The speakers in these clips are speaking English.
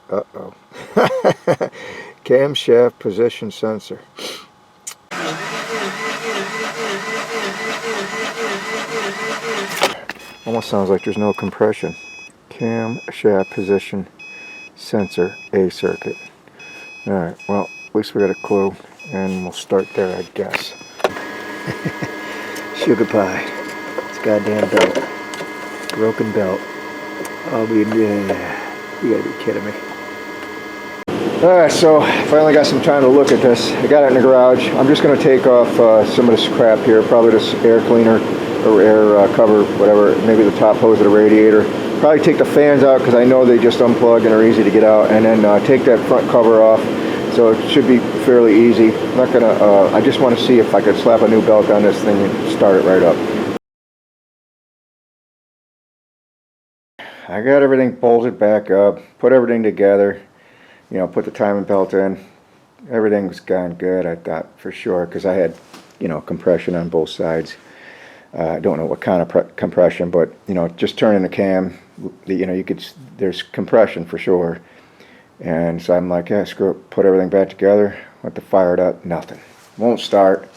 Uh-oh. Camshaft position sensor. Almost sounds like there's no compression. Camshaft position sensor A circuit. Alright, well, at least we got a clue, and we'll start there, I guess. Sugar pie. It's goddamn belt. Broken belt. I'll be there. You gotta be kidding me. Alright, so finally got some time to look at this. I got it in the garage. I'm just going to take off some of this crap here, probably this air cleaner or air cover, whatever, maybe the top hose of the radiator. Probably take the fans out because I know they just unplug and are easy to get out, and then take that front cover off. So it should be fairly easy. I'm not gonna, I just want to see if I could slap a new belt on this thing and start it right up. I got everything bolted back up, put everything together, you know, put the timing belt in. Everything was gone good, I thought, for sure, because I had, you know, compression on both sides. I don't know what kind of compression, but, you know, just turning the cam, you know, you could, there's compression for sure. And so I'm like, yeah, screw it, put everything back together, went to fire it up, nothing. Won't start.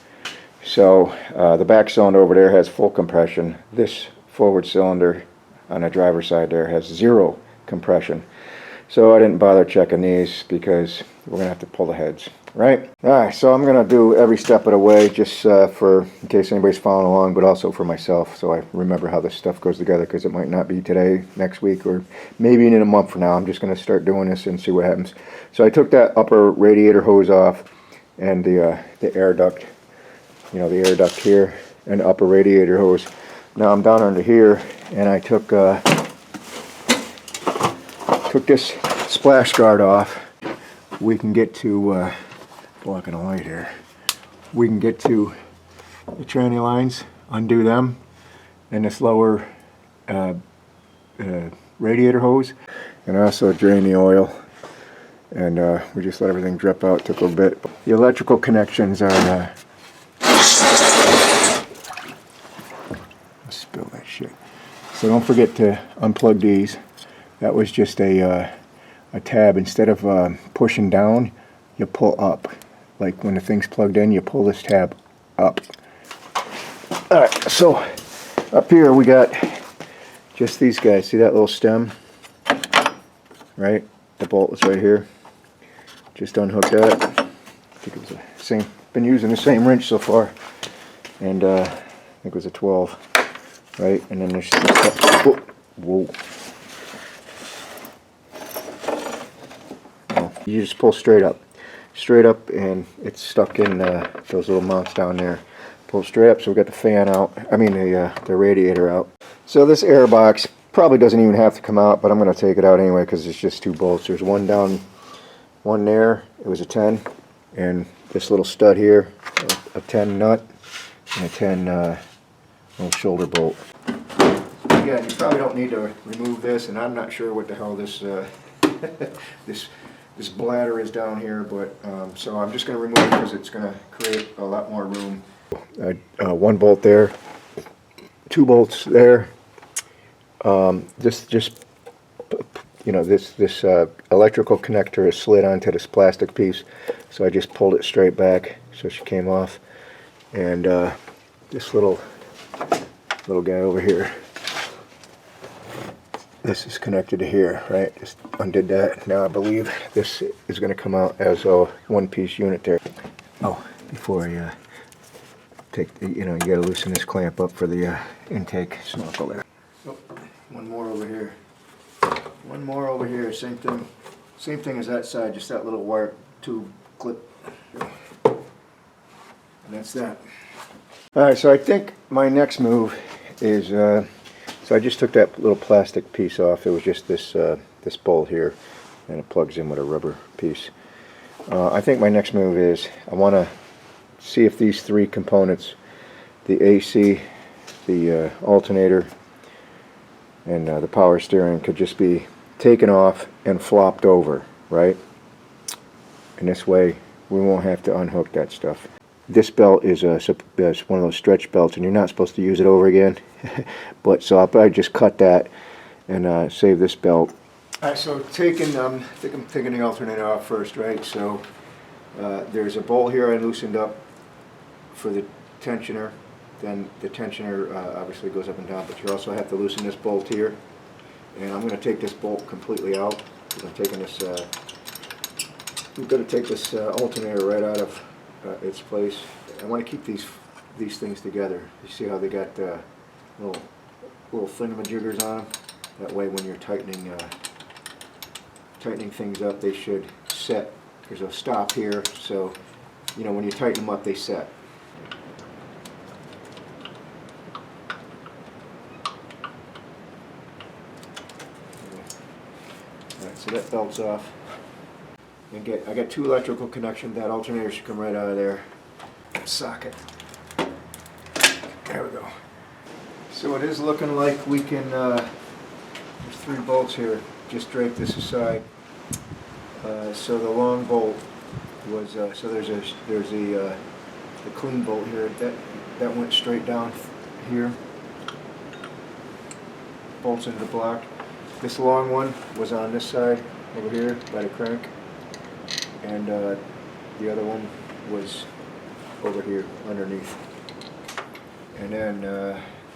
So the back cylinder over there has full compression. This forward cylinder on the driver's side there has 0 compression. So I didn't bother checking these because we're going to have to pull the heads, right? Alright, so I'm going to do every step of the way just for, in case anybody's following along, but also for myself, so I remember how this stuff goes together, because it might not be today, next week, or maybe in a month from now. I'm just going to start doing this and see what happens. So I took that upper radiator hose off and the air duct, you know, the air duct here, and the upper radiator hose. Now I'm down under here, and I took this splash guard off. We can get to blocking a light here. We can get to the tranny lines, undo them, and this lower radiator hose, and also drain the oil. And we just let everything drip out. It took a little bit. The electrical connections are spill that shit. So don't forget to unplug these. That was just a tab. Instead of pushing down, you pull up. Like when the thing's plugged in, you pull this tab up. Alright, so up here we got just these guys. See that little stem? Right? The bolt is right here. Just unhook that. I think it was the same. Been using the same wrench so far. And I think it was a 12. Right? And then there's this. Whoa. You just pull straight up, and it's stuck in those little mounts down there. Pull straight up, so we got the fan out, I mean the radiator out. So this air box probably doesn't even have to come out, but I'm going to take it out anyway because it's just 2 bolts. There's one down, one there, it was a 10, and this little stud here, a 10 nut, and a 10 little shoulder bolt. Again, you probably don't need to remove this, and I'm not sure what the hell this this bladder is down here, but so I'm just going to remove it because it's going to create a lot more room. 1 bolt there, 2 bolts there. This you know, this electrical connector is slid onto this plastic piece, so I just pulled it straight back so she came off. And this little guy over here, this is connected to here, right? Just undid that. Now I believe this is going to come out as a 1-piece unit there. Oh, before I take, you know, you got to loosen this clamp up for the intake snorkel there. Oh, one more over here. One more over here. Same thing as that side. Just that little wire tube clip. And that's that. All right. So I think my next move is. So I just took that little plastic piece off. It was just this this bolt here, and it plugs in with a rubber piece. I think my next move is I want to see if these 3 components, the AC, the alternator, and the power steering, could just be taken off and flopped over, right? And this way we won't have to unhook that stuff. This belt is one of those stretch belts, and you're not supposed to use it over again. But so I'll probably just cut that and save this belt. Alright, so taking, I think I'm taking the alternator off first, right? So there's a bolt here I loosened up for the tensioner. Then the tensioner obviously goes up and down, but you also have to loosen this bolt here. And I'm going to take this bolt completely out. I'm taking this, I'm going to take this alternator right out of its place. I want to keep these things together. You see how they got little thingamajiggers on them? That way when you're tightening things up, they should set. There's a stop here, so you know when you tighten them up, they set. Alright, so that belt's off. And I got two electrical connections. That alternator should come right out of there. Socket. There we go. So it is looking like we can, there's 3 bolts here. Just drape this aside. So the long bolt was, so there's the clean bolt here. That went straight down here. Bolts into the block. This long one was on this side over here by the crank. And the other one was over here underneath. And then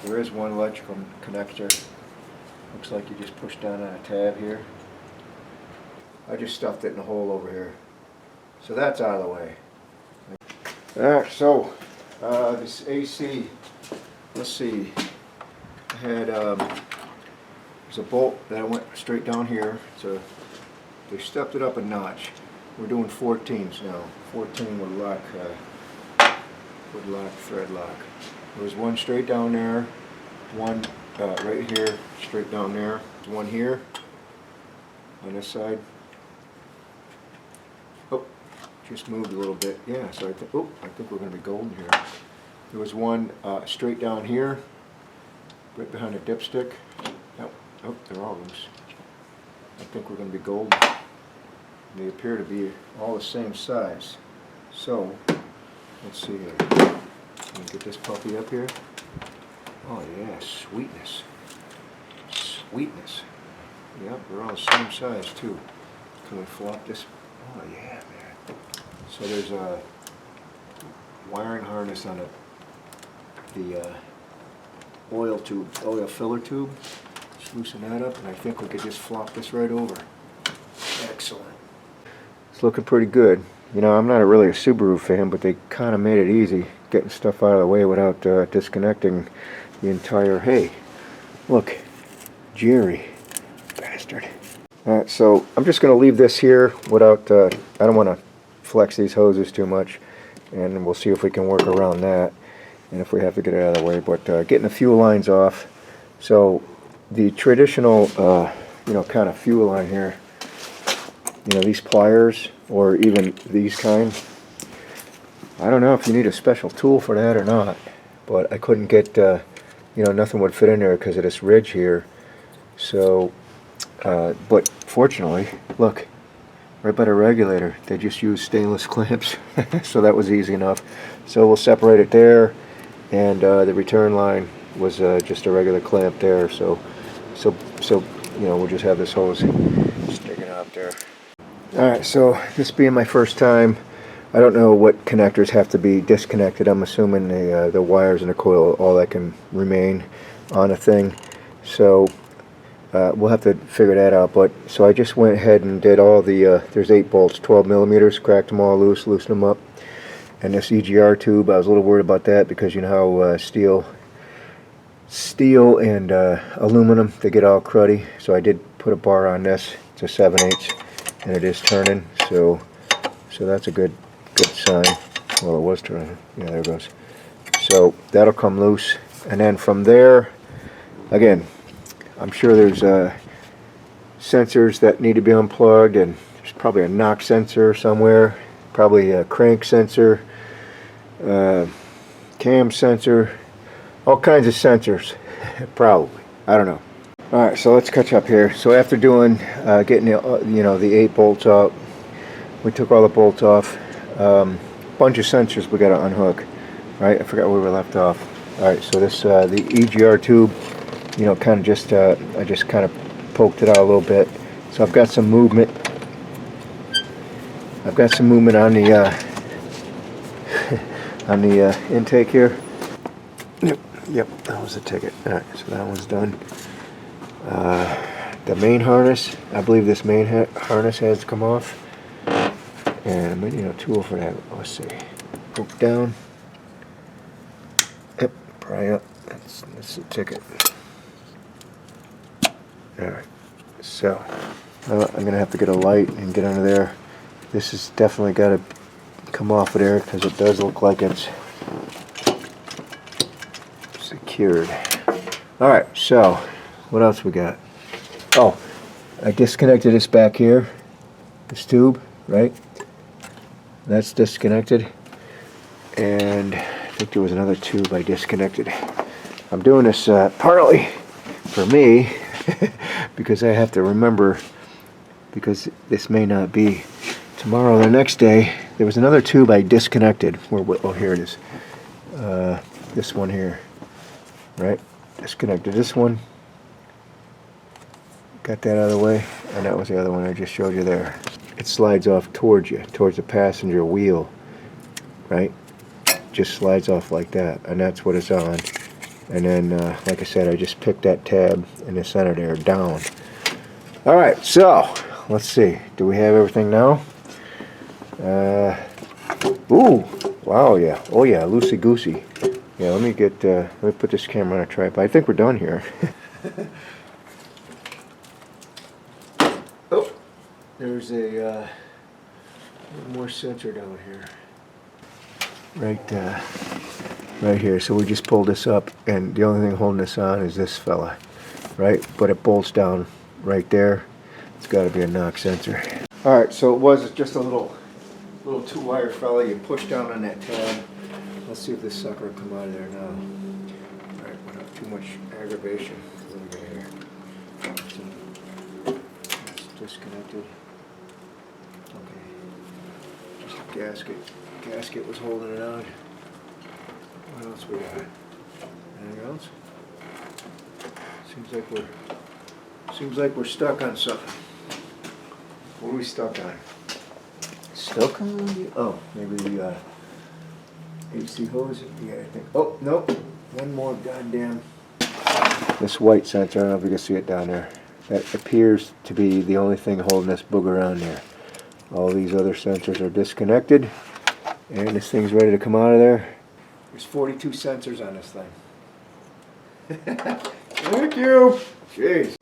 there is one electrical connector. Looks like you just push down on a tab here. I just stuffed it in a hole over here. So that's out of the way. Alright, so this AC, let's see. I had there's a bolt that went straight down here. So they stepped it up a notch. We're doing 14s now. 14 would lock thread lock. There was one straight down there, one right here, straight down there. There's one here on this side. Oh, just moved a little bit. Yeah, so I think we're going to be golden here. There was one straight down here, right behind the dipstick. Oh, they're all loose. I think we're going to be golden. They appear to be all the same size. So, let's see here. Can we get this puppy up here? Oh yeah, sweetness. Sweetness. Yep, they're all the same size too. Can we flop this? Oh yeah, man. So there's a wiring harness on the oil filler tube. Just loosen that up, and I think we could just flop this right over. Excellent. It's looking pretty good. You know, I'm not really a Subaru fan, but they kind of made it easy getting stuff out of the way without disconnecting the entire, hey, look, Jerry, bastard. Alright, so I'm just going to leave this here without, I don't want to flex these hoses too much, and we'll see if we can work around that, and if we have to get it out of the way, but getting the fuel lines off. So the traditional, you know, kind of fuel line here, you know, these pliers, or even these kind, I don't know if you need a special tool for that or not, but I couldn't get, you know, nothing would fit in there because of this ridge here. So, but fortunately, look, right by the regulator, they just used stainless clamps, so that was easy enough. So we'll separate it there, and the return line was just a regular clamp there. So, you know, we'll just have this hose sticking out there. Alright, so this being my first time, I don't know what connectors have to be disconnected. I'm assuming the wires and the coil, all that can remain on a thing. So we'll have to figure that out. But so I just went ahead and did all the, there's 8 bolts, 12 millimeters, cracked them all loose, loosened them up. And this EGR tube, I was a little worried about that because you know how steel and aluminum, they get all cruddy. So I did put a bar on this. It's a 7/8. And it is turning, so that's a good sign. Well, it was turning. Yeah, there it goes. So that'll come loose, and then from there, again, I'm sure there's sensors that need to be unplugged, and there's probably a knock sensor somewhere, probably a crank sensor, cam sensor, all kinds of sensors, probably. I don't know. Alright, so let's catch up here. So after doing, getting the, you know, the 8 bolts out, we took all the bolts off. Bunch of sensors we got to unhook. Right, I forgot where we left off. Alright, so this, the EGR tube, you know, kind of just, I just kind of poked it out a little bit. So I've got some movement. I've got some movement on the on the intake here. Yep, that was the ticket. All right, so that one's done. The main harness, I believe this main harness has to come off. And I might need a tool for that. Let's see. Poke down. Yep, pry up. That's the ticket. Alright, so I'm going to have to get a light and get under there. This has definitely got to come off of there because it does look like it's secured. Alright, so what else we got? Oh, I disconnected this back here, this tube, right? That's disconnected, and I think there was another tube I disconnected. I'm doing this partly for me because I have to remember, because this may not be tomorrow or the next day. There was another tube I disconnected. Oh, here it is. This one here, right? Disconnected this one. Got that out of the way, and that was the other one I just showed you there. It slides off towards you, towards the passenger wheel, right? Just slides off like that, and that's what it's on. And then, like I said, I just picked that tab in the center there down. All right, so let's see. Do we have everything now? Ooh, wow, yeah. Oh yeah, loosey goosey. Yeah, let me put this camera on a tripod. I think we're done here. Oh, there's a more sensor down here. Right here. So we just pulled this up, and the only thing holding this on is this fella, right? But it bolts down right there. It's got to be a knock sensor. All right, so it was just a little 2-wire fella. You push down on that tab. Let's see if this sucker will come out of there now. All right, without too much aggravation. What do we got here? It's disconnected. Okay. Just a gasket. Gasket was holding it on. What else we got? Anything else? Seems like we're stuck on something. What are we stuck on? Stuck on the, oh, maybe the AC hose? Yeah, I think. Oh, nope. One more goddamn. This white sensor, I don't know if you can see it down there. That appears to be the only thing holding this booger on there. All these other sensors are disconnected, and this thing's ready to come out of there. There's 42 sensors on this thing. Thank you. Jeez.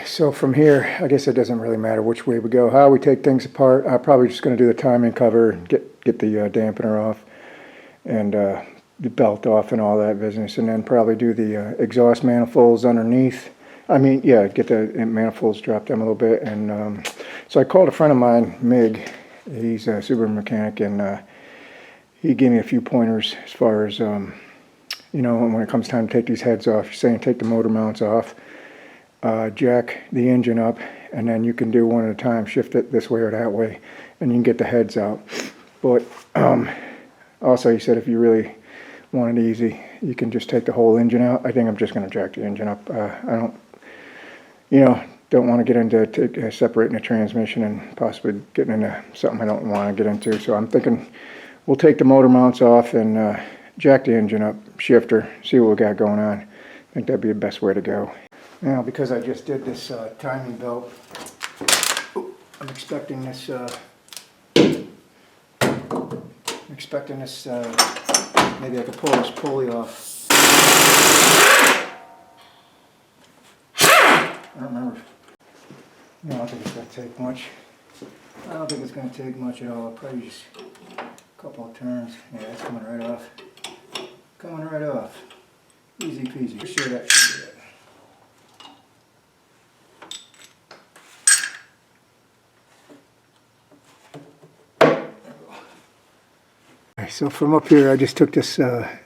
So from here, I guess it doesn't really matter which way we go. How we take things apart, I'm probably just going to do the timing cover and get the dampener off and the belt off and all that business, and then probably do the exhaust manifolds underneath. I mean, yeah, get the manifolds, drop them a little bit. And so I called a friend of mine, Mig. He's a Subaru mechanic, and he gave me a few pointers as far as, you know, when it comes time to take these heads off. He's saying take the motor mounts off, jack the engine up, and then you can do one at a time, shift it this way or that way, and you can get the heads out. But also he said if you really want it easy, you can just take the whole engine out. I think I'm just going to jack the engine up. I don't want to get into separating the transmission and possibly getting into something I don't want to get into. So I'm thinking we'll take the motor mounts off and jack the engine up, shifter, see what we got going on. I think that'd be the best way to go. Now, because I just did this timing belt, I'm expecting this, maybe I could pull this pulley off. I don't remember. I don't think it's going to take much. I don't think it's going to take much at all. Probably just a couple of turns. Yeah, it's coming right off. Coming right off. Easy peasy. For sure that should be it. Alright, so from up here I just took this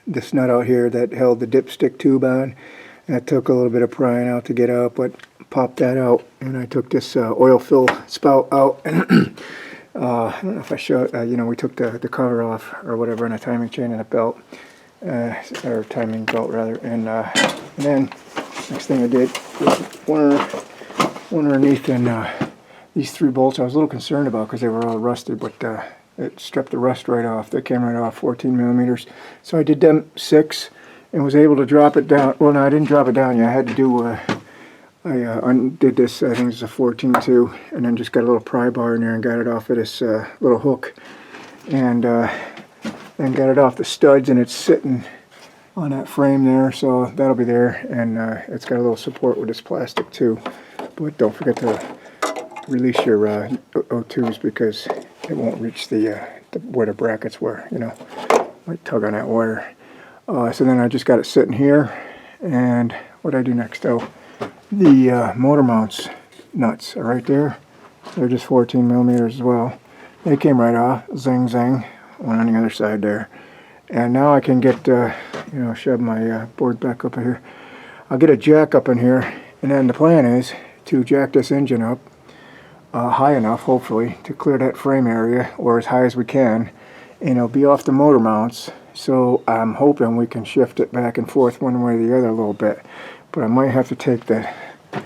this nut out here that held the dipstick tube on. And I took a little bit of prying out to get out, but popped that out, and I took this oil fill spout out, and I don't know if I showed, you know, we took the cover off or whatever, and a timing chain and a belt, or timing belt rather, and then next thing I did was one underneath and these 3 bolts I was a little concerned about because they were all rusted, but it stripped the rust right off. They came right off, 14 millimeters. So I did them 6 and was able to drop it down. Well, no, I didn't drop it down yet. I had to do, I undid this, I think it's a 14-2, and then just got a little pry bar in there and got it off of this little hook. And then got it off the studs, and it's sitting on that frame there, so that'll be there. And it's got a little support with this plastic too. But don't forget to release your O2s because it won't reach where the brackets were, you know. Might tug on that wire. So then I just got it sitting here, and what I do next? Oh, the motor mounts nuts are right there. They're just 14 millimeters as well. They came right off. Zing zing. One on the other side there. And now I can get you know, shove my board back up here. I'll get a jack up in here, and then the plan is to jack this engine up high enough, hopefully, to clear that frame area, or as high as we can, and it'll be off the motor mounts. So I'm hoping we can shift it back and forth one way or the other a little bit. But I might have to take the, I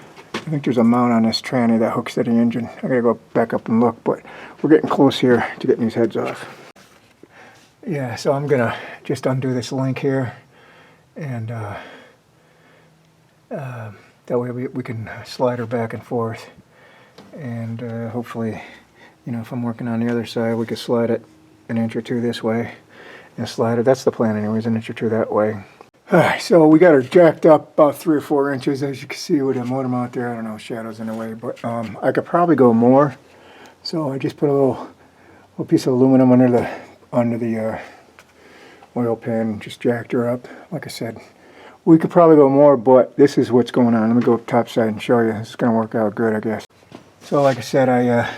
think there's a mount on this tranny that hooks to the engine. I gotta go back up and look, but we're getting close here to getting these heads off. Yeah, so I'm gonna just undo this link here, and that way we can slide her back and forth. And hopefully, you know, if I'm working on the other side, we could slide it an inch or two this way and slide it. That's the plan anyways, an inch or two that way. Alright, so we got her jacked up about 3 or 4 inches, as you can see with the motor mount there. I don't know, shadows in the way, but I could probably go more. So I just put a little piece of aluminum under the oil pan, just jacked her up. Like I said, we could probably go more, but this is what's going on. Let me go top side and show you. This is going to work out good, I guess. So like I said, I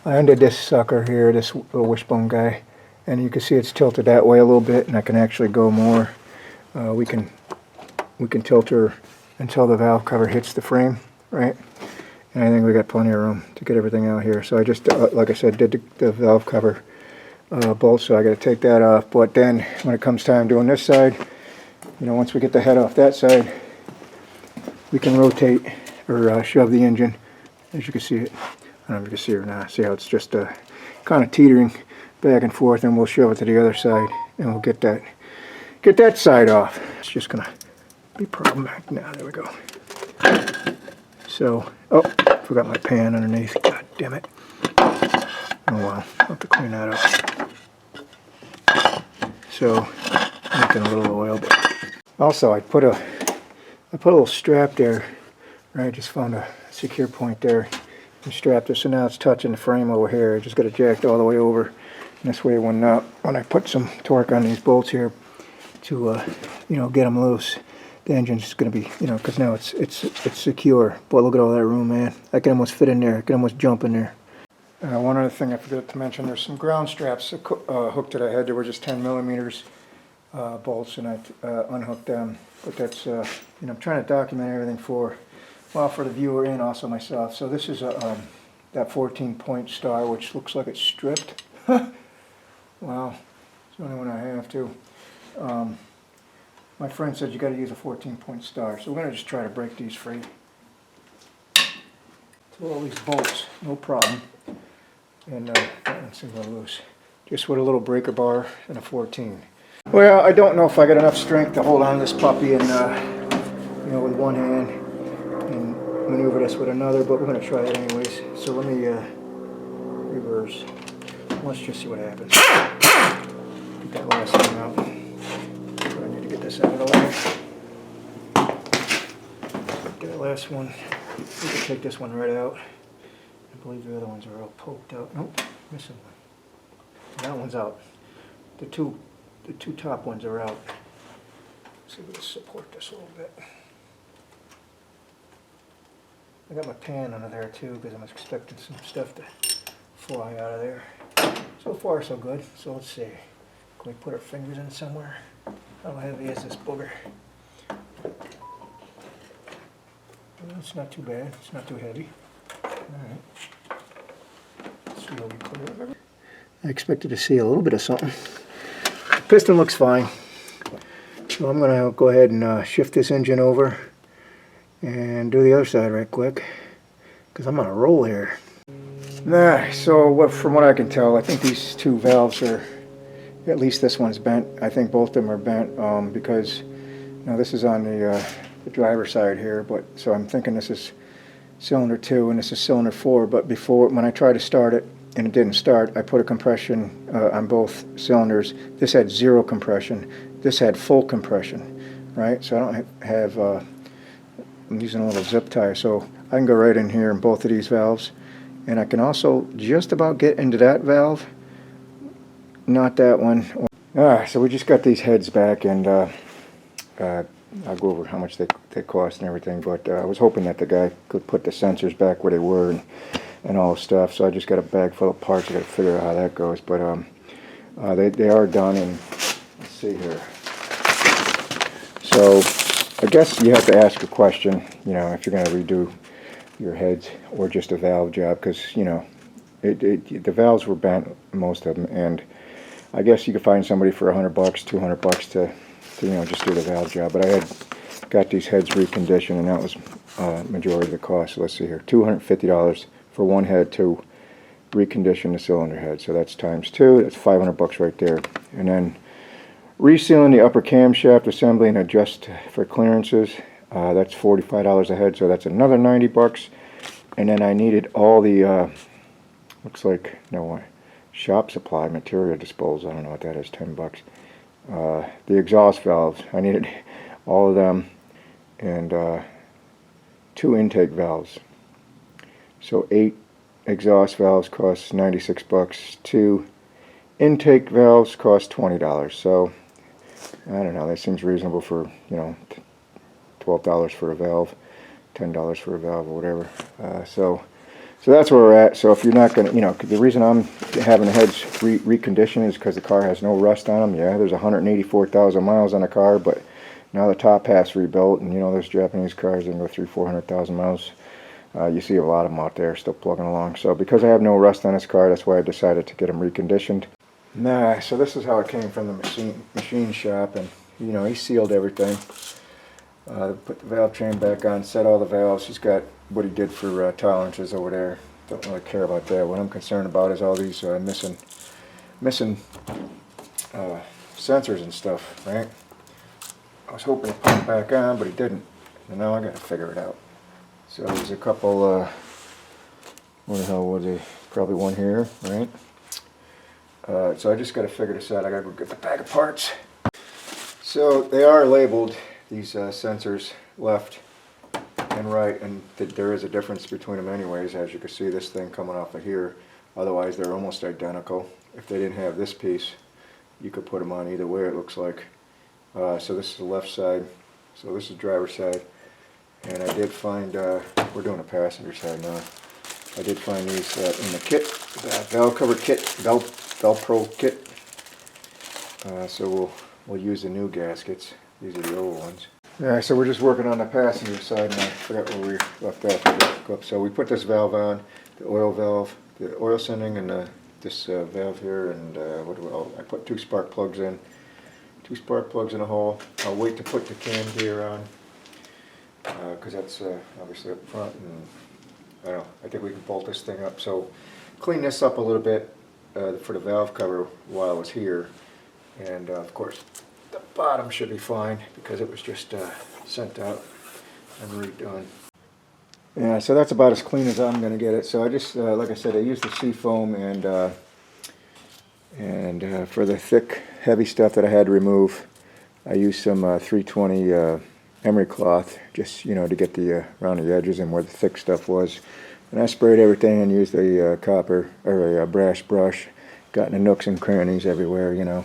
undid this sucker here, this little wishbone guy, and you can see it's tilted that way a little bit, and I can actually go more. We can tilt her until the valve cover hits the frame, right? And I think we got plenty of room to get everything out here. So I just, like I said, did the valve cover bolt, so I got to take that off. But then when it comes time doing this side, you know, once we get the head off that side, we can rotate or shove the engine. As you can see it, I don't know if you can see it or not. See how it's just kind of teetering back and forth, and we'll shove it to the other side, and we'll get that side off. It's just gonna be problematic now. There we go. So, oh, forgot my pan underneath. God damn it. Oh well, I'll have to clean that up. So, making a little oil, but also I put a little strap there. Right, just found a secure point there and strapped it, so now it's touching the frame over here. I just got it jacked all the way over, and this way when I put some torque on these bolts here to you know, get them loose, the engine's just going to be, you know, because now it's secure. Boy, look at all that room, man. I can almost fit in there. I can almost jump in there. One other thing I forgot to mention, there's some ground straps hooked to the head. They were just 10 millimeters bolts, and I unhooked them. But that's, you know, I'm trying to document everything for the viewer and also myself. So this is that 14-point star, which looks like it's stripped. Wow, it's the only one I have too. My friend said you got to use a 14-point star, so we're going to just try to break these free. To all these bolts, no problem. And that one's going to go loose. Just with a little breaker bar and a 14. Well, I don't know if I got enough strength to hold on to this puppy and you know, with one hand and maneuver this with another, but we're going to try it anyways. So let me reverse. Let's just see what happens. Get that last thing out. So I need to get this out of the way. Get that last one. We can take this one right out. I believe the other ones are all poked out. Nope, missing one. That one's out. The two top ones are out. Let's see if we can support this a little bit. I got my pan under there too because I'm expecting some stuff to fly out of there. So far so good. So let's see. Can we put our fingers in somewhere? How heavy is this booger? Well, it's not too bad. It's not too heavy. Alright. Let's see how we clear it. I expected to see a little bit of something. The piston looks fine. So I'm going to go ahead and shift this engine over and do the other side right quick, because I'm on a roll here. From what I can tell, I think these two valves are, at least this one's bent. I think both of them are bent because now this is on the driver's side here, but so I'm thinking this is cylinder 2 and this is cylinder 4, but before, when I tried to start it and it didn't start, I put a compression on both cylinders. This had 0 compression, this had full compression, right? So I don't have I'm using a little zip tie, so I can go right in here in both of these valves, and I can also just about get into that valve, not that one. So we just got these heads back, and I'll go over how much they cost and everything, but I was hoping that the guy could put the sensors back where they were and all the stuff, so I just got a bag full of parts. I got to figure out how that goes, but they are done, and let's see here. So I guess you have to ask a question, you know, if you're going to redo your heads or just a valve job, because, you know, the valves were bent, most of them, and I guess you could find somebody for $100, $200 to you know, just do the valve job. But I had got these heads reconditioned, and that was majority of the cost. So let's see here, $250 for one head to recondition the cylinder head. So that's times 2. That's $500 right there. And then resealing the upper camshaft assembly and adjust for clearances. That's $45 a head. So that's another $90. And then I needed all the looks like shop supply material disposal. I don't know what that is. $10. The exhaust valves, I needed all of them, and 2 intake valves. So 8 exhaust valves cost $96. 2 intake valves cost $20. So I don't know, that seems reasonable for, you know, $12 for a valve, $10 for a valve, or whatever. So that's where we're at. So if you're not going to, you know, the reason I'm having the heads reconditioned is because the car has no rust on them. Yeah, there's 184,000 miles on the car, but now the top half's rebuilt, and you know, those Japanese cars, they can go 300,000-400,000 miles. You see a lot of them out there still plugging along. So because I have no rust on this car, that's why I decided to get them reconditioned. So this is how it came from the machine shop, and you know, he sealed everything. Put the valve train back on, set all the valves. He's got what he did for tolerances over there. Don't really care about that. What I'm concerned about is all these missing sensors and stuff, right? I was hoping to put them back on, but he didn't. And now I got to figure it out. So there's a couple, what the hell was they? Probably one here, right? So I just got to figure this out. I got to go get the bag of parts. So they are labeled, these sensors, left and right, and there is a difference between them anyways. As you can see, this thing coming off of here, otherwise they're almost identical. If they didn't have this piece, you could put them on either way, it looks like. So this is the left side, so this is driver's side, and I did find, we're doing a passenger side now, I did find these in the kit, the valve cover kit, Velcro kit. So we'll use the new gaskets. These are the old ones. Yeah, so we're just working on the passenger side, and I forgot where we left off. So we put this valve on, the oil valve, the oil sending, and this valve here, and I put 2 spark plugs in. 2 spark plugs in a hole. I'll wait to put the cam gear on, because that's obviously up front, and I don't know, I think we can bolt this thing up. So clean this up a little bit for the valve cover while I was here, and of course the bottom should be fine because it was just sent out and redone. Yeah, so that's about as clean as I'm going to get it. So I just, like I said, I used the seafoam, and for the thick, heavy stuff that I had to remove, I used some 320 emery cloth, just, you know, to get the around the edges and where the thick stuff was. And I sprayed everything and used a copper or a brass brush, got in the nooks and crannies everywhere, you know,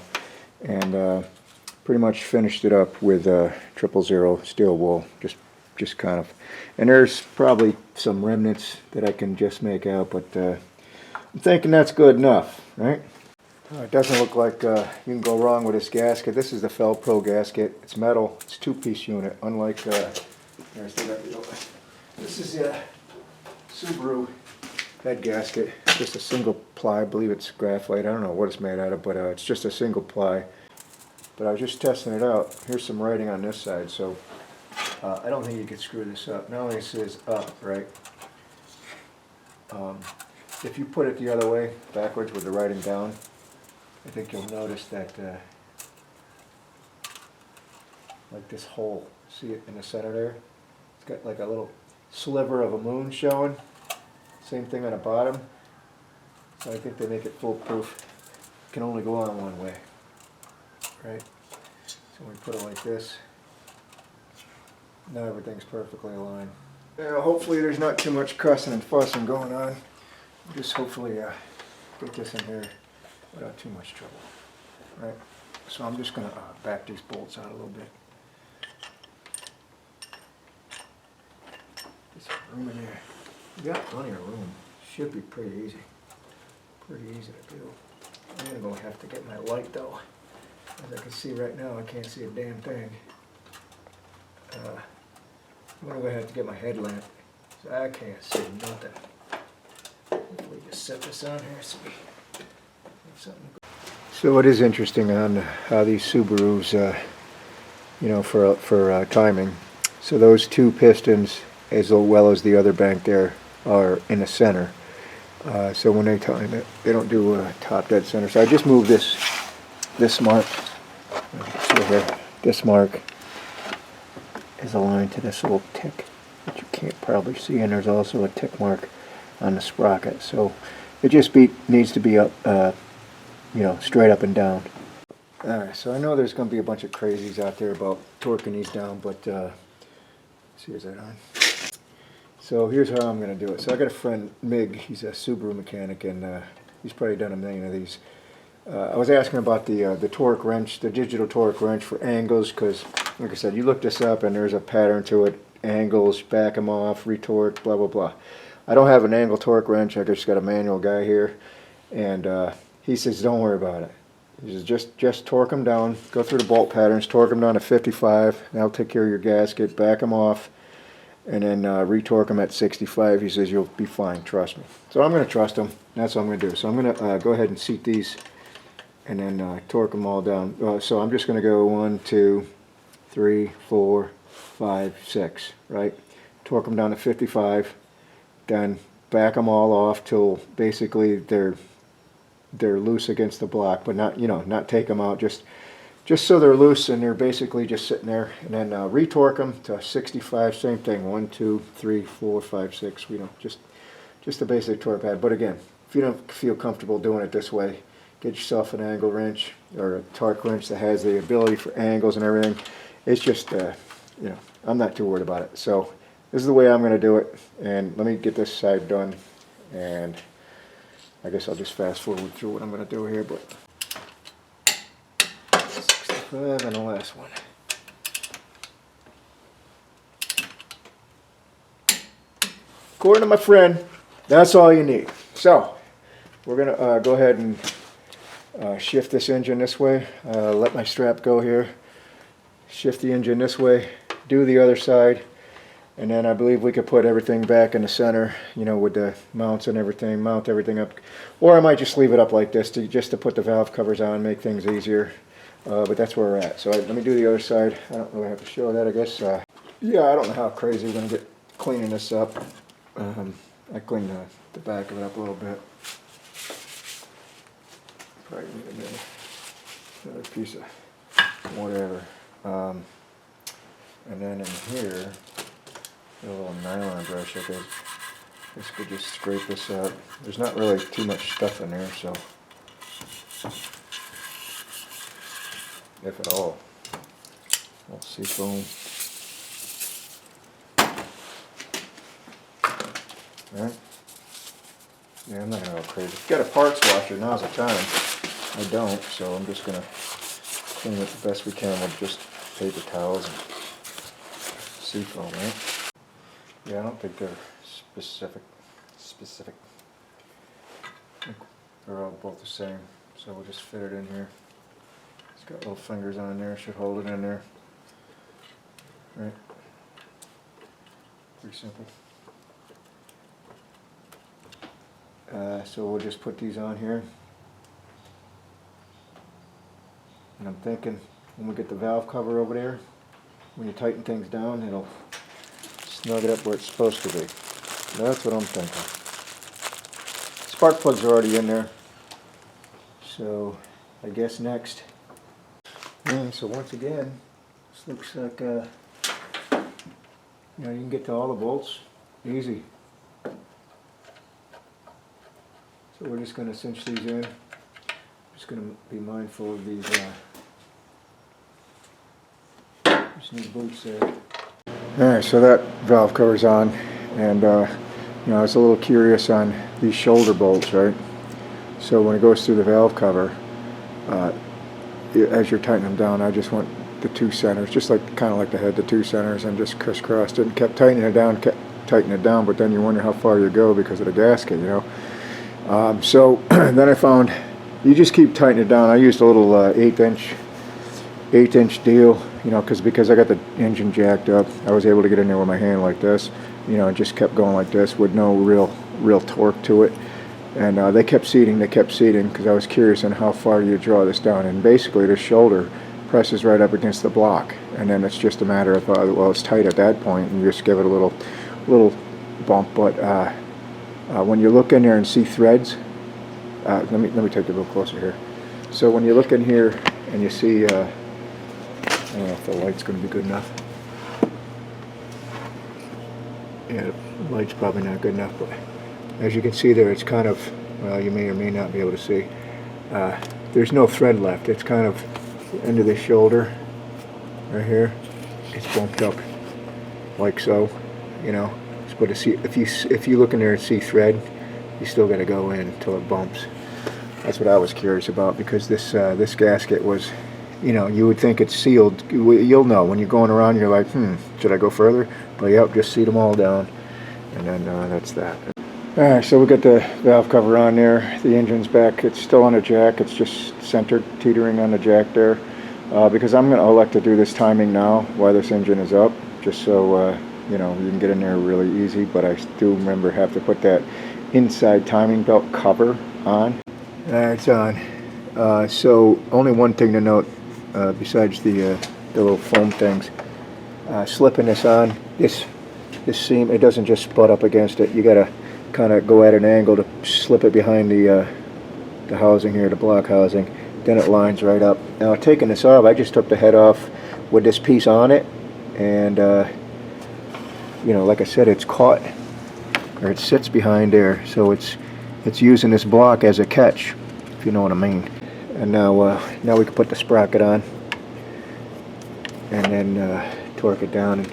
and pretty much finished it up with 000 steel wool, just kind of. And there's probably some remnants that I can just make out, but I'm thinking that's good enough, right? It doesn't look like you can go wrong with this gasket. This is the Fel-Pro gasket. It's metal. It's 2-piece unit. Unlike this is a Subaru head gasket. Just a single ply. I believe it's graphite. I don't know what it's made out of, but it's just a single ply. But I was just testing it out. Here's some writing on this side, so I don't think you can screw this up. Not only it says up, right? if you put it the other way, backwards with the writing down, I think you'll notice that, like this hole, see it in the center there? It's got like a little sliver of a moon showing. Same thing on the bottom. So I think they make it foolproof. It can only go on one way, right? So we put it like this. Now everything's perfectly aligned. Yeah, hopefully there's not too much cussing and fussing going on. Just hopefully get this in here without too much trouble, right? So I'm just going to back these bolts out a little bit. Get some room in there. You got plenty of room. Should be pretty easy. Pretty easy to do. I'm going to have to get my light though. As I can see right now, I can't see a damn thing. I'm going to have to get my headlamp. So I can't see nothing. Hopefully just set this on here so we have something. So it is interesting on how these Subarus, you know, for timing. So those two pistons, as well as the other bank there, are in the center. So when they time it, they don't do top dead center. So I just moved this mark. See here, this mark is aligned to this little tick that you can't probably see, and there's also a tick mark on the sprocket. So it just needs to be up, you know, straight up and down. Alright, so I know there's going to be a bunch of crazies out there about torquing these down, but see, is that on? So here's how I'm going to do it. So I got a friend, Mig, he's a Subaru mechanic, and he's probably done a million of these. I was asking about the torque wrench, the digital torque wrench for angles, because like I said, you look this up and there's a pattern to it. Angles, back them off, retorque, blah blah blah. I don't have an angle torque wrench. I just got a manual guy here, and he says don't worry about it. He says just torque them down, go through the bolt patterns, torque them down to 55. That'll take care of your gasket. Back them off, and then retorque them at 65. He says you'll be fine. Trust me. So I'm going to trust him. That's what I'm going to do. So I'm going to go ahead and seat these, and then torque them all down. So I'm just going to go 1, 2, 3, 4, 5, 6, right? Torque them down to 55, then back them all off till basically they're loose against the block, but not, you know, not take them out, just so they're loose and they're basically just sitting there, and then retorque them to 65. Same thing, 1, 2, 3, 4, 5, 6. You know, just a basic torque pad. But again, if you don't feel comfortable doing it this way, get yourself an angle wrench or a torque wrench that has the ability for angles and everything. It's just, you know, I'm not too worried about it. So this is the way I'm going to do it. And let me get this side done. And I guess I'll just fast forward through what I'm going to do here. But 65 and the last one. According to my friend, that's all you need. So we're going to go ahead and shift this engine this way. Let my strap go here. Shift the engine this way, do the other side, and then I believe we could put everything back in the center, you know, with the mounts and everything, mount everything up. Or I might just leave it up like this just to put the valve covers on, make things easier. But that's where we're at. So let me do the other side. I don't really have to show that, I guess. Yeah, I don't know how crazy we're going to get cleaning this up. I cleaned the back of it up a little bit. Probably need another piece of whatever. And then in here, a little nylon brush. I guess could just scrape this out. There's not really too much stuff in there, so if at all. We'll see foam. Alright. Yeah, I'm not gonna go crazy. If you got a parts washer, now's the time. I don't, so I'm just gonna clean it the best we can with just paper towels and seafoam, right? Yeah, I don't think they're specific. I think they're all both the same, so we'll just fit it in here. It's got little fingers on there, should hold it in there. Right? Pretty simple. So we'll just put these on here. And I'm thinking when we get the valve cover over there, when you tighten things down, it'll snug it up where it's supposed to be. That's what I'm thinking. spark plugs are already in there. So I guess next. Yeah, so once again, this looks like you know, you can get to all the bolts easy. So we're just going to cinch these in. Just going to be mindful of these new boots there. Alright, so that valve cover's on, and you know, I was a little curious on these shoulder bolts, right? So when it goes through the valve cover, as you're tightening them down, I just went the two centers, just like kind of like the head, the two centers, and just crisscrossed it and kept tightening it down, but then you wonder how far you go because of the gasket, you know. So then I found you just keep tightening it down. I used a little 8-inch deal, you know, because I got the engine jacked up. I was able to get in there with my hand like this, you know, and just kept going like this with no real torque to it. And they kept seating because I was curious on how far you draw this down. And basically the shoulder presses right up against the block, and then it's just a matter of well, it's tight at that point, and you just give it a little bump. But when you look in there and see threads, let me take it a little closer here. So when you look in here and you see, I don't know if the light's going to be good enough. Yeah, the light's probably not good enough, but as you can see there, it's kind of, well, you may or may not be able to see. There's no thread left. It's kind of the end of the shoulder right here. It's bumped up like so, you know. But if you look in there and see thread, you still got to go in until it bumps. That's what I was curious about, because this gasket was, you know, you would think it's sealed. You'll know when you're going around. You're like, should I go further? But yep, just seat them all down, and then that's that. All right, so we got the valve cover on there. The engine's back. It's still on a jack. It's just centered, teetering on the jack there, because I'm going to elect to do this timing now while this engine is up, just so you know, you can get in there really easy. But I do remember have to put that inside timing belt cover on. It's on. So only one thing to note, besides the little foam things, slipping this on, this seam, it doesn't just butt up against it. You got to kind of go at an angle to slip it behind the housing here, the block housing. Then it lines right up. Now taking this off, I just took the head off with this piece on it, and you know, like I said, it's caught, or it sits behind there, so it's using this block as a catch, if you know what I mean. And now we can put the sprocket on, and then torque it down. And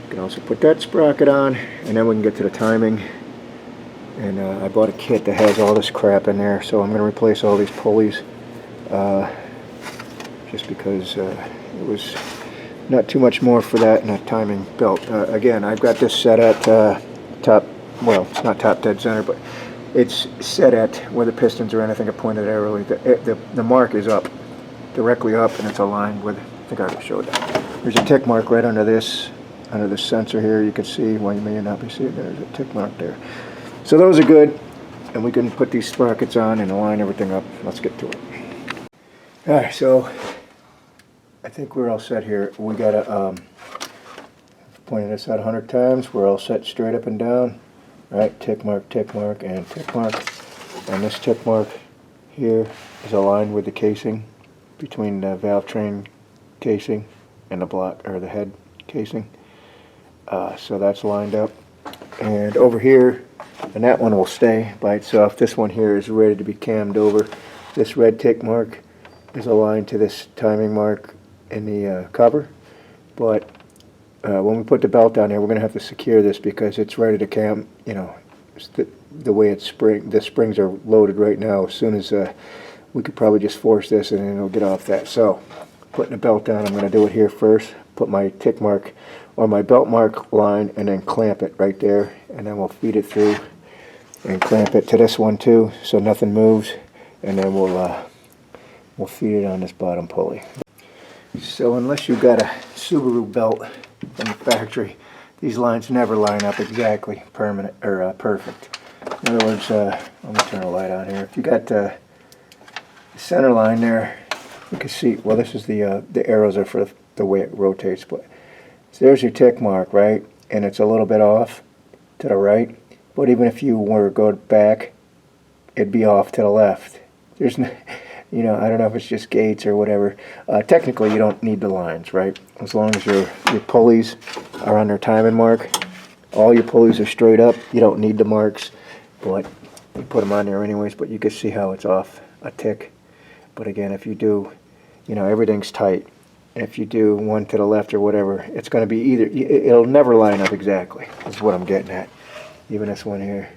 we can also put that sprocket on, and then we can get to the timing. And I bought a kit that has all this crap in there, so I'm going to replace all these pulleys, just because it was not too much more for that and a timing belt. Again, I've got this set at top, well, it's not top dead center, but it's set at where the pistons are, and I think I pointed arrowly. The mark is up, directly up, and it's aligned with, I think I already showed that. There's a tick mark right under this sensor here. You can see, well, you may not be seeing, there's a tick mark there. So those are good, and we can put these sprockets on and align everything up. Let's get to it. Alright, so I think we're all set here. We got to, pointed this out 100 times, we're all set straight up and down. Right, tick mark, and tick mark. And this tick mark here is aligned with the casing, between the valve train casing and the block, or the head casing. So that's lined up. And over here, and that one will stay by itself. This one here is ready to be cammed over. This red tick mark is aligned to this timing mark in the cover. But when we put the belt on there, we're going to have to secure this because it's ready to cam. You know, the way it's the springs are loaded right now. As soon as we could probably just force this and it'll get off that. So putting the belt on, I'm going to do it here first. Put my tick mark or my belt mark line, and then clamp it right there, and then we'll feed it through and clamp it to this one too, so nothing moves, and then we'll feed it on this bottom pulley. So unless you got a Subaru belt from the factory, these lines never line up exactly permanent or perfect. In other words, let me turn the light on here. If you got the center line there, you can see. Well, this is the arrows are for the way it rotates, but so there's your tick mark, right? And it's a little bit off to the right. But even if you were to go back it'd be off to the left. There's no, you know, I don't know if it's just gates or whatever. Technically, you don't need the lines, right? As long as your pulleys are on their timing mark, all your pulleys are straight up. You don't need the marks, but you put them on there anyways. But you can see how it's off a tick. But again, if you do, you know, everything's tight. If you do one to the left or whatever, it's going to be either, it'll never line up exactly, is what I'm getting at. Even this one here,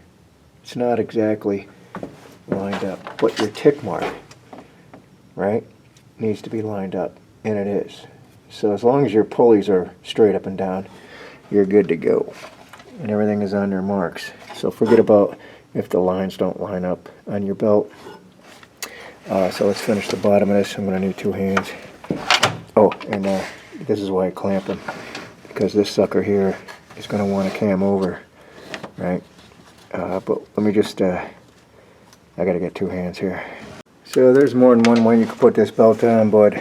it's not exactly lined up. But your tick mark, right, needs to be lined up, and it is. So as long as your pulleys are straight up and down, you're good to go. And everything is on their marks. So forget about if the lines don't line up on your belt. So let's finish the bottom of this. I'm going to need 2 hands. Oh, and this is why I clamp them, because this sucker here is going to want to cam over, right? But let me just, I got to get 2 hands here. So there's more than one way you can put this belt on, but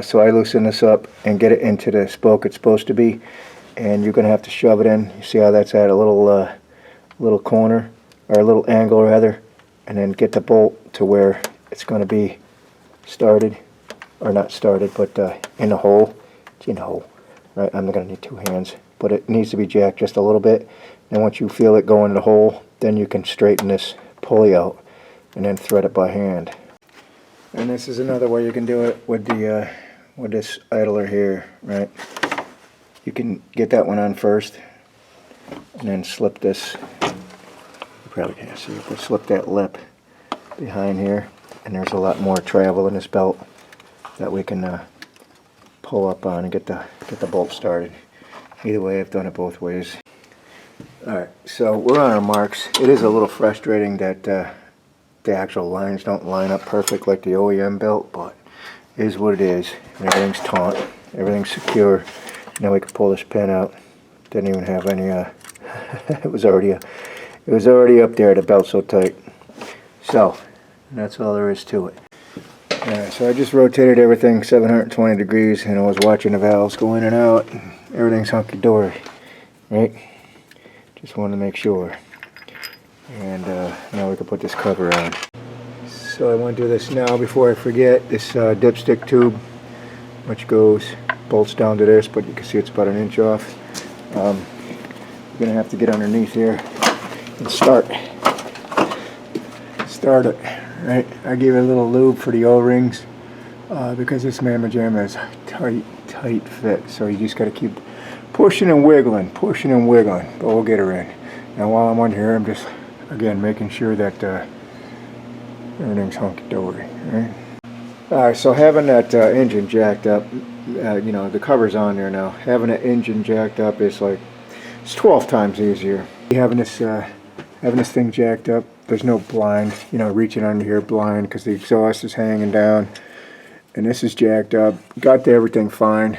so I loosen this up and get it into the spoke it's supposed to be, and you're going to have to shove it in. You see how that's at a little corner, or a little angle rather, and then get the bolt to where it's going to be started. Or not started, but in the hole. It's in the hole, right? I'm going to need 2 hands, but it needs to be jacked just a little bit. And once you feel it go in the hole, then you can straighten this pulley out and then thread it by hand. And this is another way you can do it with the with this idler here, right? You can get that one on first, and then slip this. You probably can't see it, but slip that lip behind here, and there's a lot more travel in this belt that we can pull up on and get the bolt started. Either way, I've done it both ways. Alright, so we're on our marks. It is a little frustrating that the actual lines don't line up perfect like the OEM belt, but it is what it is. And everything's taut, everything's secure. Now we can pull this pin out. Didn't even have any, it was already up there, the belt's so tight. So, that's all there is to it. So I just rotated everything 720 degrees, and I was watching the valves go in and out. Everything's hunky-dory, right? Just wanted to make sure. And now we can put this cover on. So I want to do this now before I forget. This dipstick tube, which bolts down to this, but you can see it's about 1 inch off. You're going to have to get underneath here and start it. Right, I gave it a little lube for the O-rings because this Mamma Jamma is tight fit. So you just got to keep pushing and wiggling, but we'll get her in. Now while I'm on here, I'm just again making sure that everything's hunky-dory. Right. All right, so having that engine jacked up, you know, the cover's on there now. Having an engine jacked up is like, it's 12 times easier. Having this thing jacked up, there's no blind, you know, reaching under here blind because the exhaust is hanging down, and this is jacked up. Got to everything fine.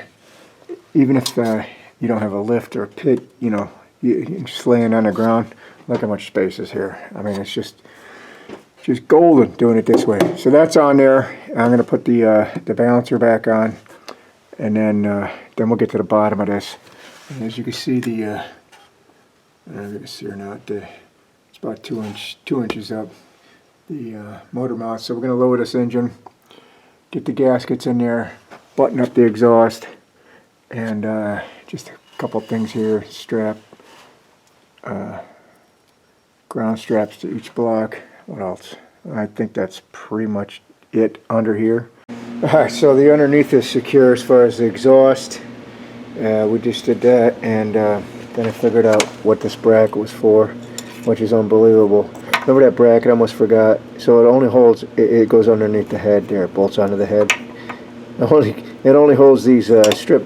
Even if you don't have a lift or a pit, you know, you're just laying on the ground. Look how much space is here. I mean, it's just golden doing it this way. So that's on there. I'm going to put the balancer back on, and then we'll get to the bottom of this. And as you can see, I don't know if you can see or not. It's about 2 inches up, the motor mouth. So we're going to lower this engine, get the gaskets in there, button up the exhaust, and just a couple things here. Ground straps to each block. What else? I think that's pretty much it under here. Alright, so the underneath is secure as far as the exhaust. We just did that, and then I figured out what this bracket was for, which is unbelievable. Remember that bracket? I almost forgot. So it only holds, it goes underneath the head there, it bolts onto the head. It only holds these strip,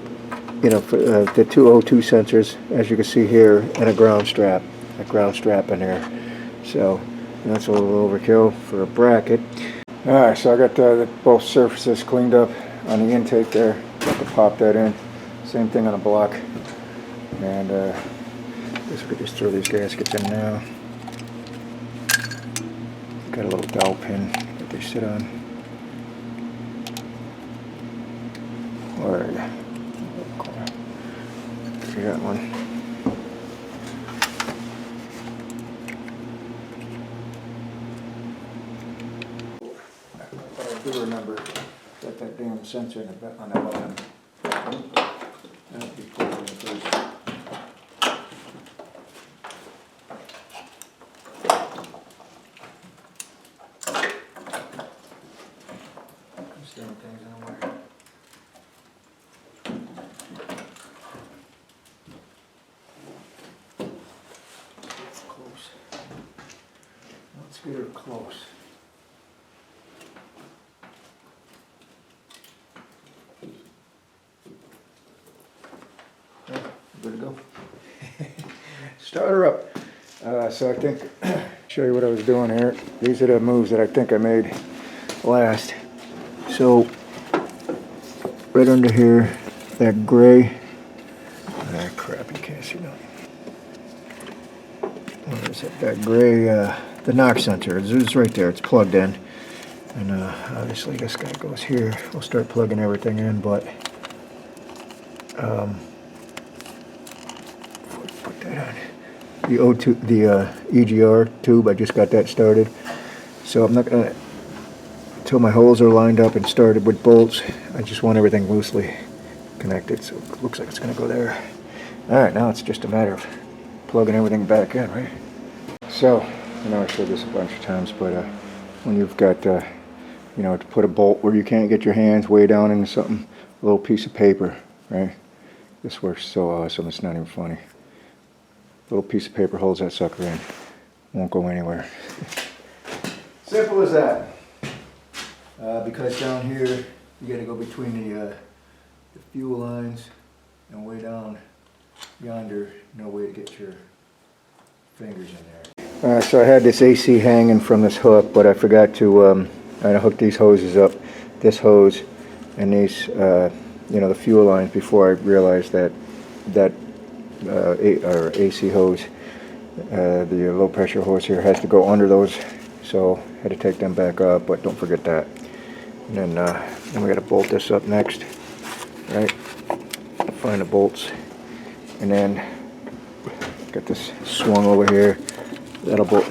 you know, for, the 202 sensors, as you can see here, and a ground strap in there. So that's a little overkill for a bracket. Alright, so I got both surfaces cleaned up on the intake there. Got to pop that in. Same thing on the block. And guess we could just throw these gaskets in now. Got a little dowel pin that they sit on. Where are you? You got one. I do remember that damn sensor on the bottom. That'd be put in the first. Just throwing things in the way. Close. Let's get her close. Good to go. Start her up. So I think, show you what I was doing here. These are the moves that I think I made last. So, right under here, that gray, crap, you can't see nothing. What is it? That gray, the knock sensor, it's right there, it's plugged in. And obviously this guy goes here. We'll start plugging everything in, but put that on. The O2, the EGR tube, I just got that started. So I'm not gonna, until my holes are lined up and started with bolts, I just want everything loosely connected. So it looks like it's gonna go there. All right, now it's just a matter of plugging everything back in, right? So, I know I showed this a bunch of times, but when you've got, you know, to put a bolt where you can't get your hands way down into something, a little piece of paper, right? This works so awesome, it's not even funny. Little piece of paper holds that sucker in. Won't go anywhere. Simple as that. Because down here, you gotta go between the fuel lines and way down yonder, no way to get your fingers in there. So I had this AC hanging from this hook, but I forgot to I hooked these hoses up, this hose and these, you know, the fuel lines before I realized that AC hose, the low pressure hose here has to go under those, so I had to take them back up, but don't forget that. And then we got to bolt this up next, right? Find the bolts, and then got this swung over here. That'll bolt.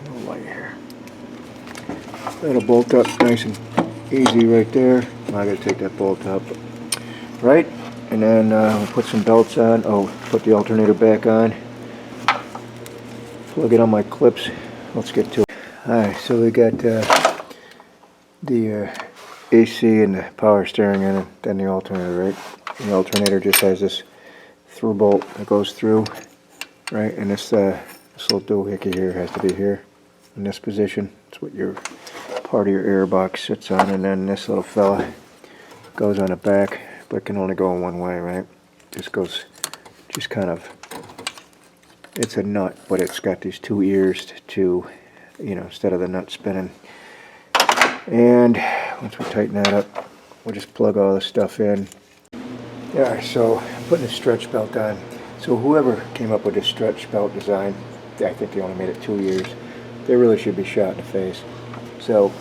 No light here. That'll bolt up nice and easy right there. Now I got to take that bolt up, right? And then we'll put some belts on. Oh, put the alternator back on. Plug it on my clips. Let's get to it. Alright, so we got the AC and the power steering in it, then the alternator, right? And the alternator just has this through bolt that goes through, right? And this little doohickey here has to be here in this position. It's what your part of your air box sits on, and then this little fella goes on the back, but it can only go in one way, right? This goes just kind of, it's a nut, but it's got these two ears to, you know, instead of the nut spinning. And once we tighten that up, we'll just plug all this stuff in. Yeah, so I'm putting a stretch belt on. So whoever came up with this stretch belt design, I think they only made it 2 years. They really should be shot in the face. So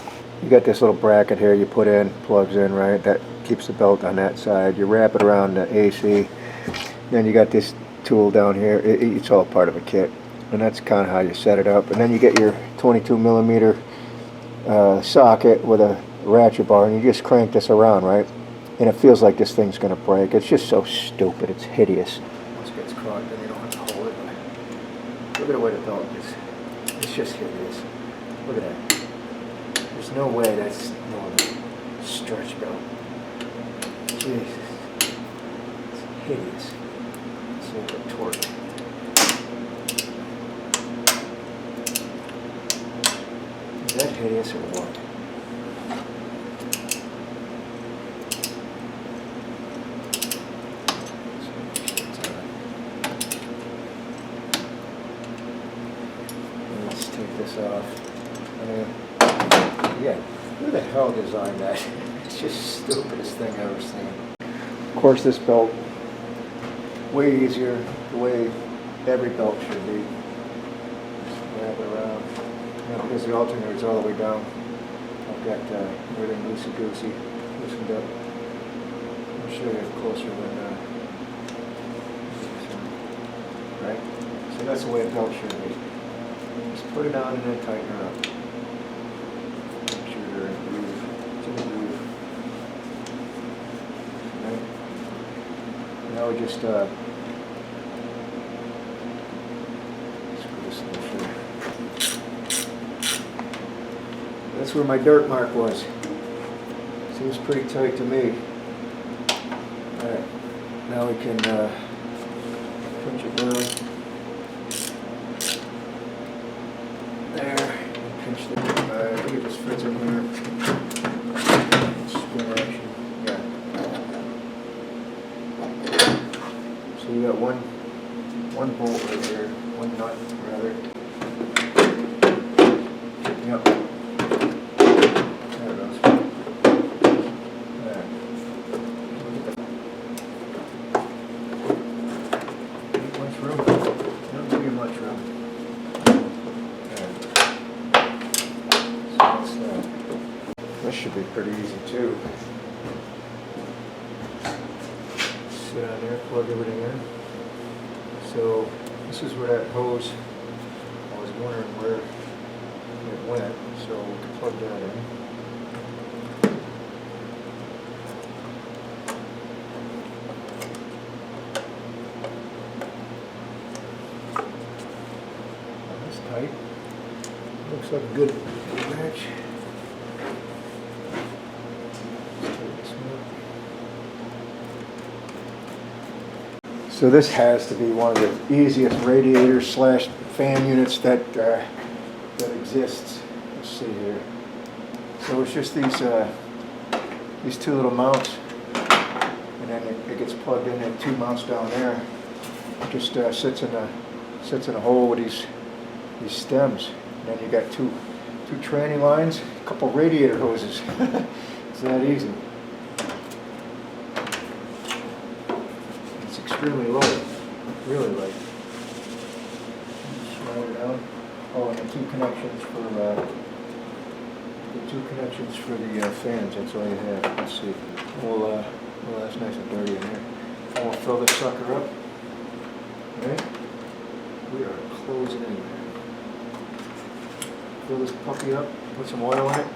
you got this little bracket here you put in, plugs in, right? That keeps the belt on that side. You wrap it around the AC. Then you got this tool down here. It's all part of a kit. And that's kind of how you set it up. And then you get your 22 millimeter socket with a ratchet bar, and you just crank this around, right? And it feels like this thing's going to break. It's just so stupid. It's hideous. Once it gets caught, then you don't have to hold it. Look at the way the belt is. It's just hideous. Look at that. There's no way that's more than a stretch belt. Jesus. It's hideous. It's like a torque. Is that hideous or what? Let's take this off. I mean, yeah, who the hell designed that? It's just the stupidest thing I've ever seen. Of course, this belt, way easier, the way every belt should be. Just wrap it around. Now, because the alternator is all the way down, I've got everything loosey-goosey, loosened up. I'll show you closer when, right? So that's the way a belt should be. Just put it on and then tighten her up. Make sure you're in groove. now we just screw this in there. That's where my dirt mark was. Seems pretty tight to me. Alright, now we can pinch it down. There, pinch the, I think it just fits in here. Spin action, yeah. So you got one bolt right here, one nut rather. Yep. There it goes. There. Not much room. Not too much room. This should be pretty easy too. Sit on there, plug everything in. So this is where that hose, I was wondering where it went, so we can plug that in. That's tight. Looks like a good match. So this has to be one of the easiest radiator slash fan units that exists. Let's see here. So it's just these two little mounts, and then it gets plugged in at two mounts down there. It just sits in a hole with these stems. And then you got two tranny lines, a couple radiator hoses. It's that easy. Extremely low, really light. Slide it down. Oh, and the two connections for the fans. That's all you have. Let's see. Well, that's nice and dirty in here. And we'll fill this sucker up. Okay. We are closing in there. Fill this puppy up. Put some oil in it.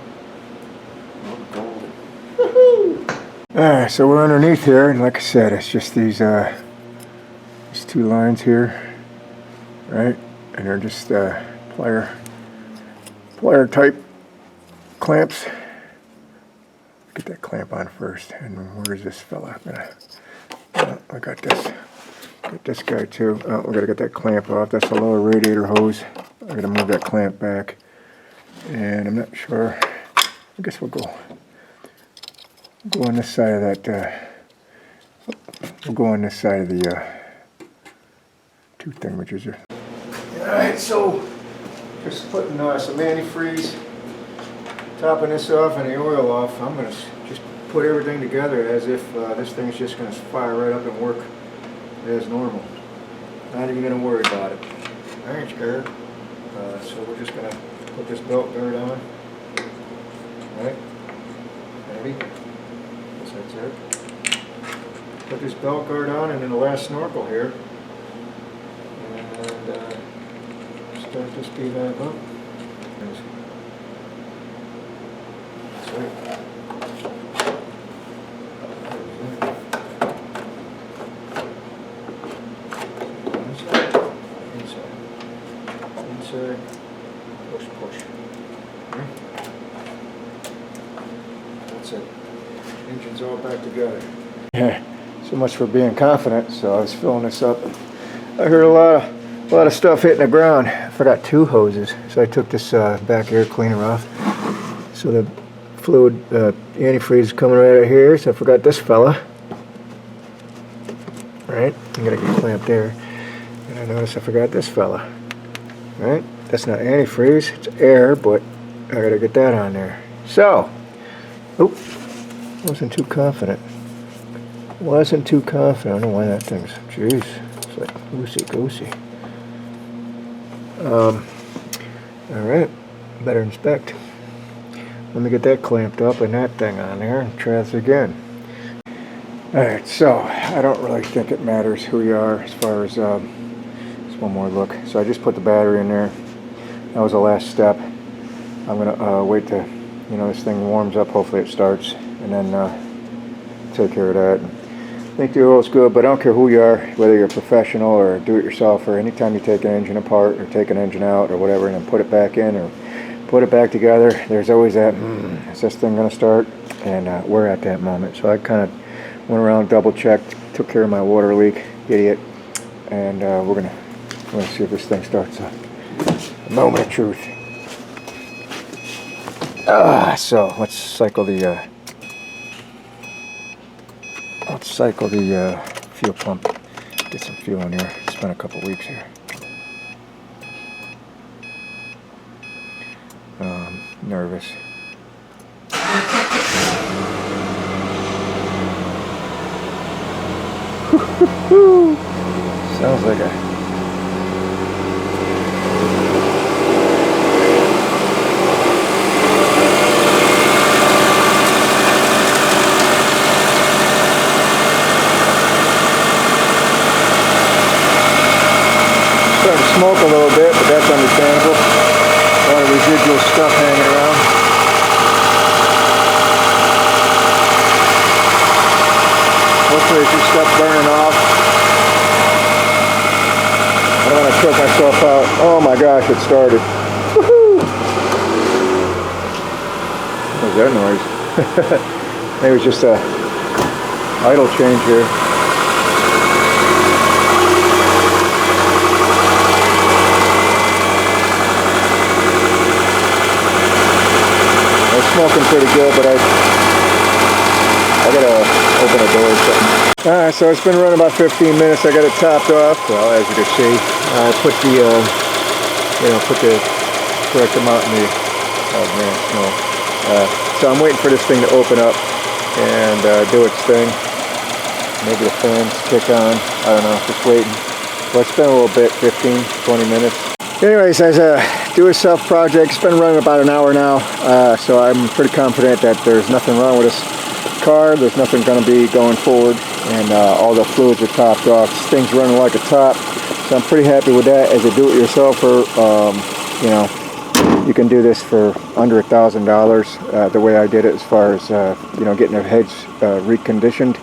Oh, golden. Woohoo! Alright, so we're underneath here, and like I said, it's just these two lines here, right? And they're just plier type clamps. Get that clamp on first. And where's this fella? I got this. Get this guy too. Oh, we gotta get that clamp off. That's the lower radiator hose. I gotta move that clamp back. And I'm not sure. I guess we'll go on this side of that. We'll go on this side of the two thingamajigger. Alright, so just putting some antifreeze, topping this off and the oil off. I'm going to just put everything together as if this thing's just going to fire right up and work as normal. Not even going to worry about it. I ain't scared. So we're just going to put this belt guard on. Right? Maybe. That's it. Put this belt guard on and then the last snorkel here. And start this bead back up. That's right. Inside, push. Okay. That's it. Engine's all back together. Yeah, so much for being confident. So I was filling this up. I heard a lot of stuff hitting the ground. I forgot two hoses, so I took this back air cleaner off. So the fluid antifreeze is coming right out here. So I forgot this fella. Right, I'm gonna get clamped there. And I noticed I forgot this fella. Right, that's not antifreeze, it's air, but I gotta get that on there. So, oop, wasn't too confident. I don't know why that thing's, jeez, it's like loosey-goosey. Alright, better inspect. Let me get that clamped up and that thing on there and try this again. Alright, so I don't really think it matters who you are as far as, just one more look. So I just put the battery in there. That was the last step. I'm going to wait till, this thing warms up, hopefully it starts, and then take care of that. think the oil's good, but I don't care who you are, whether you're a professional or do-it-yourself, or anytime you take an engine apart or take an engine out or whatever and then put it back in or put it back together, there's always that, is this thing going to start? And we're at that moment. So I kind of went around, double-checked, took care of my water leak, idiot, and we're gonna see if this thing starts. A moment of truth. So let's cycle the fuel pump. Get some fuel in here. It's been a couple weeks here. Nervous. Sounds like a starting to smoke a little bit, but that's understandable. A lot of residual stuff hanging around. Hopefully it just stops burning off. I don't want to choke myself out. Oh my gosh, it started. Woohoo! What was that noise? Maybe it was just a idle change here. It's smoking pretty good, but I gotta open a door or something. Alright, so it's been running about 15 minutes. I got it topped off. Well, as you can see, I put the correct amount in the snow. So I'm waiting for this thing to open up and do its thing. Maybe the fans kick on. I don't know, just waiting. Well, it's been a little bit, 15, 20 minutes. Anyways, as a do-it-yourself project, it's been running about an hour now, so I'm pretty confident that there's nothing wrong with this car. There's nothing going to be going forward, and all the fluids are topped off. This thing's running like a top, so I'm pretty happy with that. As a do-it-yourselfer, you know, you can do this for under $1,000 the way I did it, as far as you know, getting the heads reconditioned.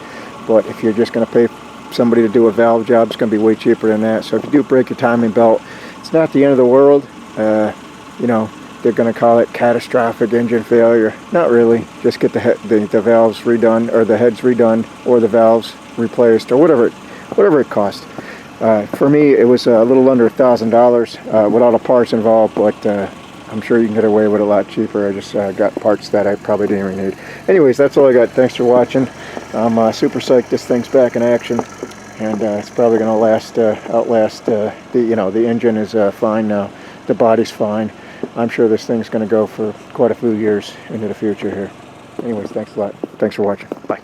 But if you're just going to pay somebody to do a valve job, it's going to be way cheaper than that. So if you do break your timing belt, it's not the end of the world. You know, they're going to call it catastrophic engine failure. Not really. Just get the valves redone, or the heads redone, or the valves replaced, or whatever it costs. For me, it was a little under $1,000 with all the parts involved, but I'm sure you can get away with it a lot cheaper. I just got parts that I probably didn't even need. Anyways, that's all I got. Thanks for watching. I'm super psyched this thing's back in action, and it's probably going to outlast the engine is fine now. The body's fine. I'm sure this thing's going to go for quite a few years into the future here. Anyways, thanks a lot. Thanks for watching. Bye.